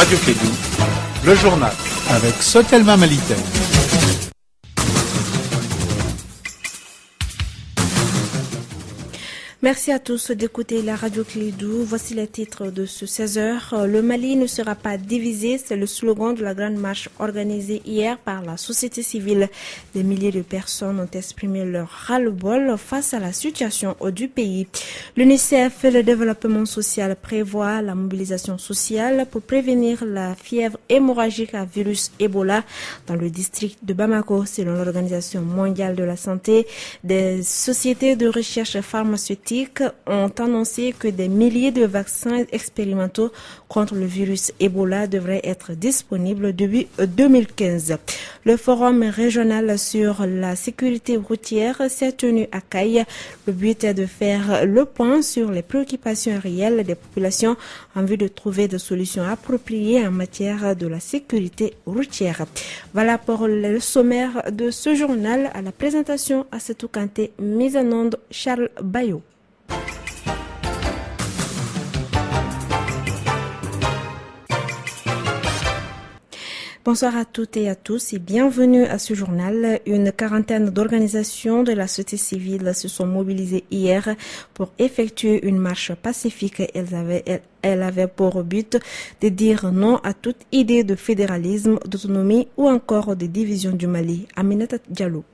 Radio Kédou, le journal avec Sotelma Malitaire. Merci à tous d'écouter la Radio Kédou. Voici les titres de ce 16h. Le Mali ne sera pas divisé, c'est le slogan de la grande marche organisée hier par la société civile. Des milliers de personnes ont exprimé leur ras-le-bol face à la situation du pays. L'UNICEF et le développement social prévoient la mobilisation sociale pour prévenir la fièvre hémorragique à virus Ebola dans le district de Bamako. Selon l'Organisation mondiale de la santé, des sociétés de recherche pharmaceutique ont annoncé que des milliers de vaccins expérimentaux contre le virus Ebola devraient être disponibles depuis 2015. Le forum régional sur la sécurité routière s'est tenu à Caille. Le but est de faire le point sur les préoccupations réelles des populations en vue de trouver des solutions appropriées en matière de la sécurité routière. Voilà pour le sommaire de ce journal. À la présentation, Assetou Kanté, mise en onde Charles Bayot. Bonsoir à toutes et à tous et bienvenue à ce journal. Une quarantaine d'organisations de la société civile se sont mobilisées hier pour effectuer une marche pacifique. Elle avait pour but de dire non à toute idée de fédéralisme, d'autonomie ou encore de division du Mali. Aminata Diallo.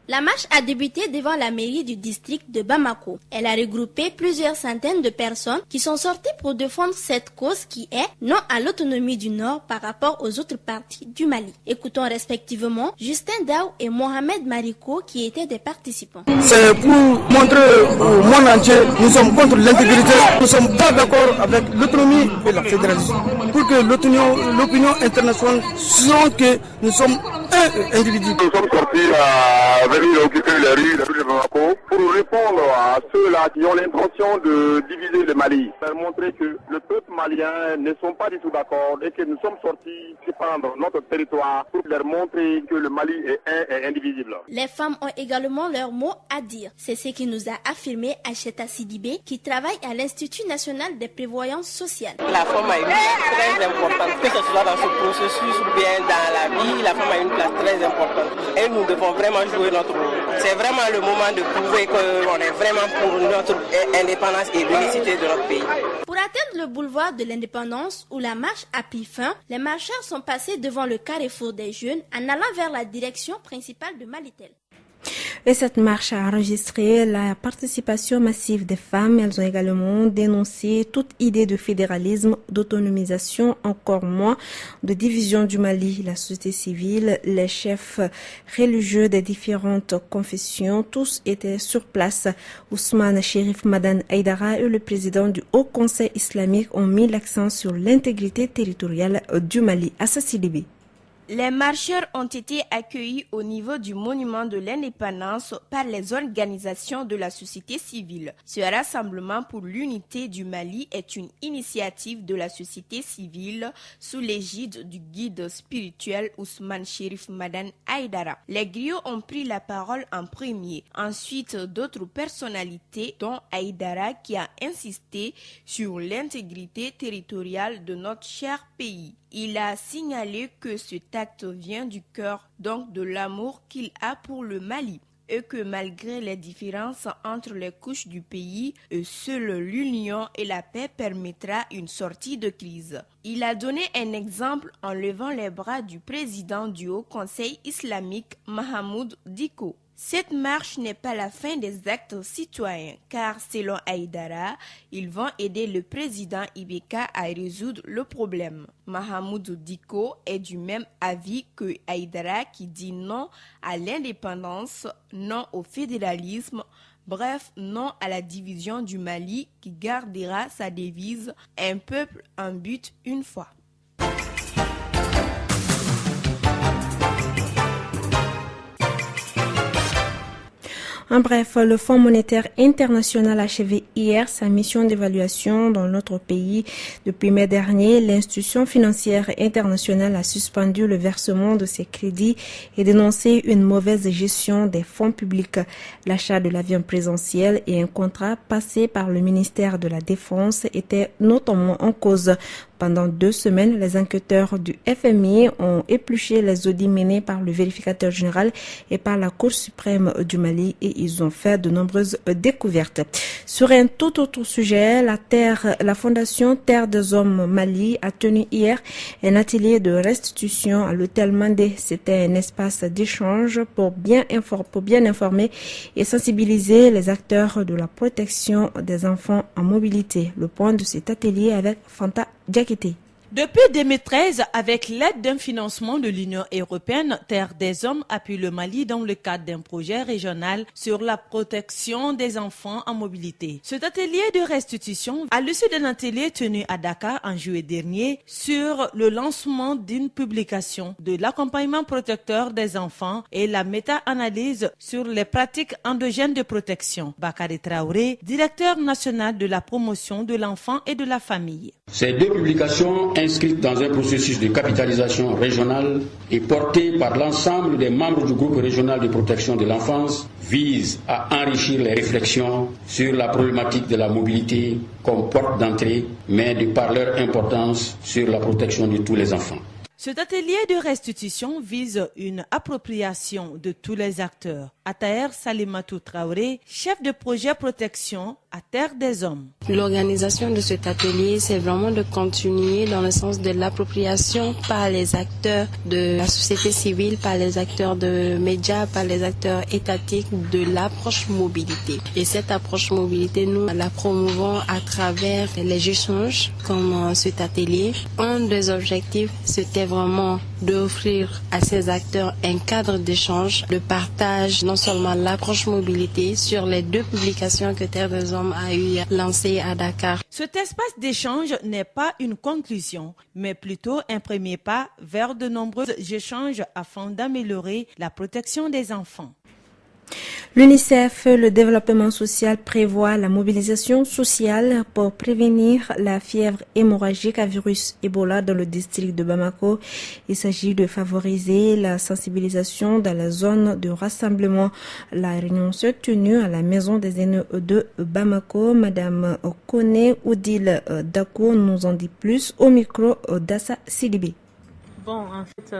La marche a débuté devant la mairie du district de Bamako. Elle a regroupé plusieurs centaines de personnes qui sont sorties pour défendre cette cause qui est non à l'autonomie du Nord par rapport aux autres parties du Mali. Écoutons respectivement Justin Daou et Mohamed Mariko qui étaient des participants. C'est pour montrer au monde entier nous sommes contre l'intégrité, nous ne sommes pas d'accord avec l'autonomie et la fédéralisme. Pour que l'opinion internationale sente que nous sommes un individu. Nous sommes sortis à venir occuper les rues de Bamako pour répondre à ceux-là qui ont l'intention de diviser le Mali. Pour montrer que le peuple malien ne sont pas du tout d'accord et que nous sommes sortis défendre notre territoire pour leur montrer que le Mali est un et indivisible. Les femmes ont également leur mot à dire. C'est ce qui nous a affirmé Acheta Sidibé qui travaille à l'Institut national des prévoyances sociales. La femme a une place très importante, que ce soit dans ce processus ou bien dans la vie, la femme a une place très importante. Et nous devons vraiment jouer notre rôle. C'est vraiment le moment de prouver qu'on est vraiment pour notre indépendance et l'unicité de notre pays. Pour atteindre le boulevard de l'indépendance où la marche a pris fin, les marcheurs sont passés devant le carrefour des jeunes en allant vers la direction principale de Malitel. Et cette marche a enregistré la participation massive des femmes. Elles ont également dénoncé toute idée de fédéralisme, d'autonomisation, encore moins de division du Mali. La société civile, les chefs religieux des différentes confessions, tous étaient sur place. Ousmane Chérif Madan Aïdara et le président du Haut Conseil islamique ont mis l'accent sur l'intégrité territoriale du Mali. Assassi Libé. Les marcheurs ont été accueillis au niveau du monument de l'indépendance par les organisations de la société civile. Ce rassemblement pour l'unité du Mali est une initiative de la société civile sous l'égide du guide spirituel Ousmane Chérif Madan Aïdara. Les griots ont pris la parole en premier. Ensuite, d'autres personnalités, dont Aïdara qui a insisté sur l'intégrité territoriale de notre cher pays. Il a signalé que cet acte vient du cœur, donc de l'amour qu'il a pour le Mali, et que malgré les différences entre les couches du pays, seule l'union et la paix permettra une sortie de crise. Il a donné un exemple en levant les bras du président du Haut Conseil islamique, Mahamoud Diko. Cette marche n'est pas la fin des actes citoyens, car selon Aïdara, ils vont aider le président Ibeka à résoudre le problème. Mahamoud Diko est du même avis que Aïdara qui dit non à l'indépendance, non au fédéralisme, bref, non à la division du Mali qui gardera sa devise « Un peuple, un but, une foi ». En bref, le Fonds monétaire international a achevé hier sa mission d'évaluation dans notre pays. Depuis mai dernier, l'institution financière internationale a suspendu le versement de ses crédits et dénoncé une mauvaise gestion des fonds publics. L'achat de l'avion présidentiel et un contrat passé par le ministère de la Défense étaient notamment en cause. Pendant 2 semaines, les enquêteurs du FMI ont épluché les audits menés par le vérificateur général et par la Cour suprême du Mali et ils ont fait de nombreuses découvertes. Sur un tout autre sujet, la Fondation Terre des Hommes Mali a tenu hier un atelier de restitution à l'hôtel Mandé. C'était un espace d'échange pour bien informer et sensibiliser les acteurs de la protection des enfants en mobilité. Le point de cet atelier avec Fanta Diakité. Depuis 2013, avec l'aide d'un financement de l'Union européenne, Terre des Hommes appuie le Mali dans le cadre d'un projet régional sur la protection des enfants en mobilité. Cet atelier de restitution, à l'issue d'un atelier tenu à Dakar en juillet dernier, sur le lancement d'une publication de l'accompagnement protecteur des enfants et la méta-analyse sur les pratiques endogènes de protection. Bakary Traoré, directeur national de la promotion de l'enfant et de la famille. Ces 2 publications inscrites dans un processus de capitalisation régionale et portées par l'ensemble des membres du groupe régional de protection de l'enfance visent à enrichir les réflexions sur la problématique de la mobilité comme porte d'entrée, mais de par leur importance sur la protection de tous les enfants. Cet atelier de restitution vise une appropriation de tous les acteurs. Ataher Salimatou Traoré, chef de projet protection à Terre des Hommes. L'organisation de cet atelier, c'est vraiment de continuer dans le sens de l'appropriation par les acteurs de la société civile, par les acteurs de médias, par les acteurs étatiques de l'approche mobilité. Et cette approche mobilité, nous la promouvons à travers les échanges comme cet atelier. Un des objectifs, c'était vraiment d'offrir à ces acteurs un cadre d'échange, de partage, non seulement l'approche mobilité sur les 2 publications que Terre des Hommes a eu lancées à Dakar. Cet espace d'échange n'est pas une conclusion, mais plutôt un premier pas vers de nombreux échanges afin d'améliorer la protection des enfants. L'UNICEF, le développement social, prévoit la mobilisation sociale pour prévenir la fièvre hémorragique à virus Ebola dans le district de Bamako. Il s'agit de favoriser la sensibilisation dans la zone de rassemblement. La réunion s'est tenue à la maison des aînés de Bamako. Madame Kone Oudil Dako nous en dit plus au micro d'Assa Sidibé. Bon, en fait,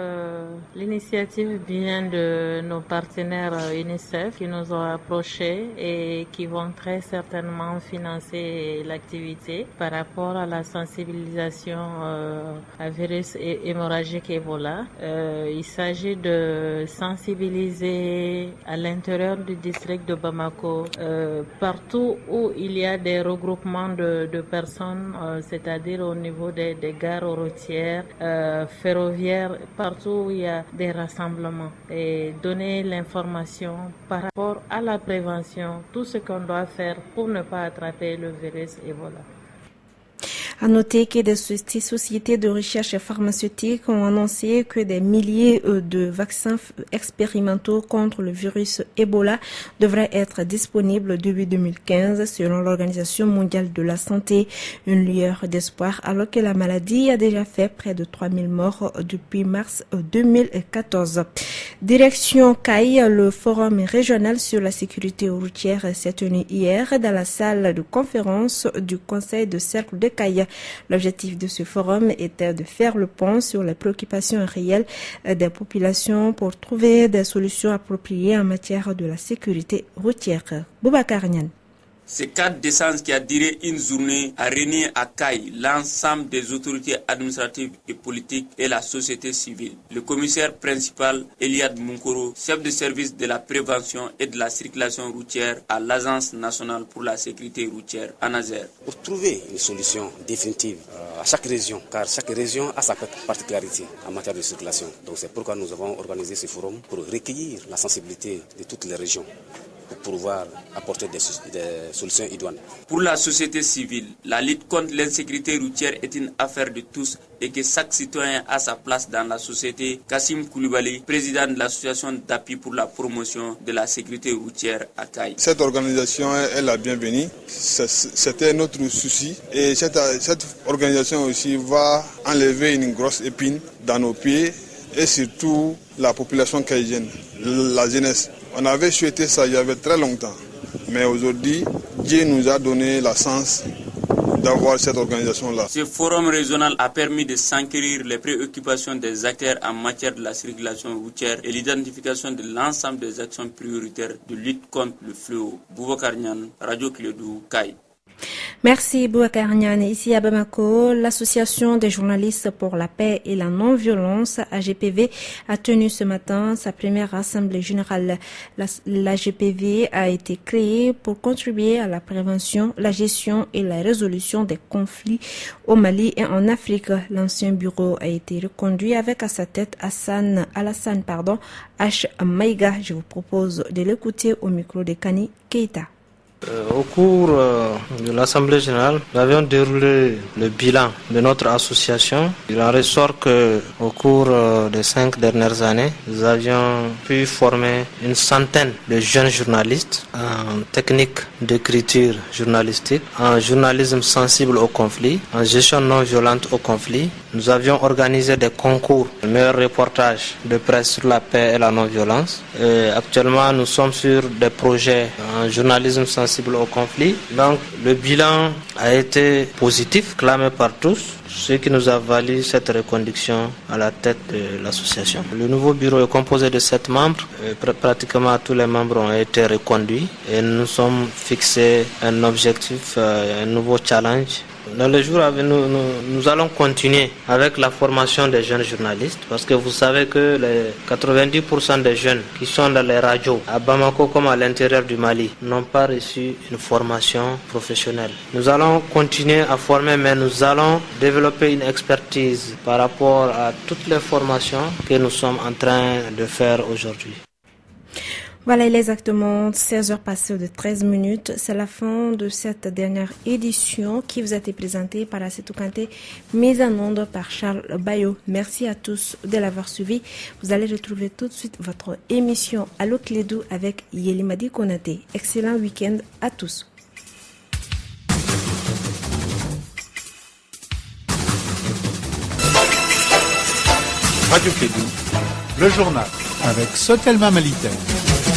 l'initiative vient de nos partenaires UNICEF qui nous ont approchés et qui vont très certainement financer l'activité par rapport à la sensibilisation à virus hémorragique Ebola. Il s'agit de sensibiliser à l'intérieur du district de Bamako, partout où il y a des regroupements de personnes, c'est-à-dire au niveau des gares routières, ferroviaires, partout où il y a des rassemblements et donner l'information par rapport à la prévention, tout ce qu'on doit faire pour ne pas attraper le virus Ebola. À noter que des sociétés de recherche pharmaceutique ont annoncé que des milliers de vaccins expérimentaux contre le virus Ebola devraient être disponibles début 2015 selon l'Organisation mondiale de la santé. Une lueur d'espoir alors que la maladie a déjà fait près de 3000 morts depuis mars 2014. Direction CAI, le forum régional sur la sécurité routière s'est tenu hier dans la salle de conférence du Conseil de cercle de CAI. L'objectif de ce forum était de faire le point sur les préoccupations réelles des populations pour trouver des solutions appropriées en matière de la sécurité routière. Boubacar Niane. Ce cadre d'essence qui a duré une journée a réuni à CAI l'ensemble des autorités administratives et politiques et la société civile. Le commissaire principal, Eliad Munkoro, chef de service de la prévention et de la circulation routière à l'Agence nationale pour la sécurité routière, ANASER. Pour trouver une solution définitive à chaque région, car chaque région a sa particularité en matière de circulation. Donc c'est pourquoi nous avons organisé ce forum pour recueillir la sensibilité de toutes les régions, pour pouvoir apporter des solutions idoines. Pour la société civile, la lutte contre l'insécurité routière est une affaire de tous et que chaque citoyen a sa place dans la société. Kassim Koulibaly, président de l'association d'appui pour la promotion de la sécurité routière à CAI. Cette organisation est la bienvenue, c'était notre souci et cette organisation aussi va enlever une grosse épine dans nos pieds et surtout la population caïdienne, la jeunesse. On avait souhaité ça il y avait très longtemps, mais aujourd'hui, Dieu nous a donné la chance d'avoir cette organisation-là. Ce forum régional a permis de s'enquérir les préoccupations des acteurs en matière de la circulation routière et l'identification de l'ensemble des actions prioritaires de lutte contre le fléau. Boubacar Niane, Radio Clédou, Kai. Merci Boubacar Niane. Ici à Bamako, l'Association des journalistes pour la paix et la non-violence, AGPV, a tenu ce matin sa première assemblée générale. L'AGPV a été créée pour contribuer à la prévention, la gestion et la résolution des conflits au Mali et en Afrique. L'ancien bureau a été reconduit avec à sa tête Alassane H. Maïga. Je vous propose de l'écouter au micro de Kani Keita. Au cours de l'Assemblée générale, nous avions déroulé le bilan de notre association. Il en ressort qu'au cours des 5 dernières années, nous avions pu former une centaine de jeunes journalistes en technique d'écriture journalistique, en journalisme sensible au conflit, en gestion non violente au conflit. Nous avions organisé des concours de meilleurs reportages de presse sur la paix et la non-violence. Actuellement, nous sommes sur des projets en journalisme sensible au conflit. Donc, le bilan a été positif, clamé par tous, ce qui nous a valu cette reconduction à la tête de l'association. Le nouveau bureau est composé de 7 membres. Pratiquement tous les membres ont été reconduits et nous sommes fixés un objectif, un nouveau challenge. Dans les jours à venir, nous allons continuer avec la formation des jeunes journalistes parce que vous savez que les 90% des jeunes qui sont dans les radios à Bamako comme à l'intérieur du Mali n'ont pas reçu une formation professionnelle. Nous allons continuer à former, mais nous allons développer une expertise par rapport à toutes les formations que nous sommes en train de faire aujourd'hui. Voilà, il est exactement 16h passées de 13 minutes. C'est la fin de cette dernière édition qui vous a été présentée par Assetou Kanté, mise en onde par Charles Bayo. Merci à tous de l'avoir suivi. Vous allez retrouver tout de suite votre émission Allo Clédou avec Yelimadi Konaté. Excellent week-end à tous. Radio Clédou, le journal avec Sotelma Malitaire.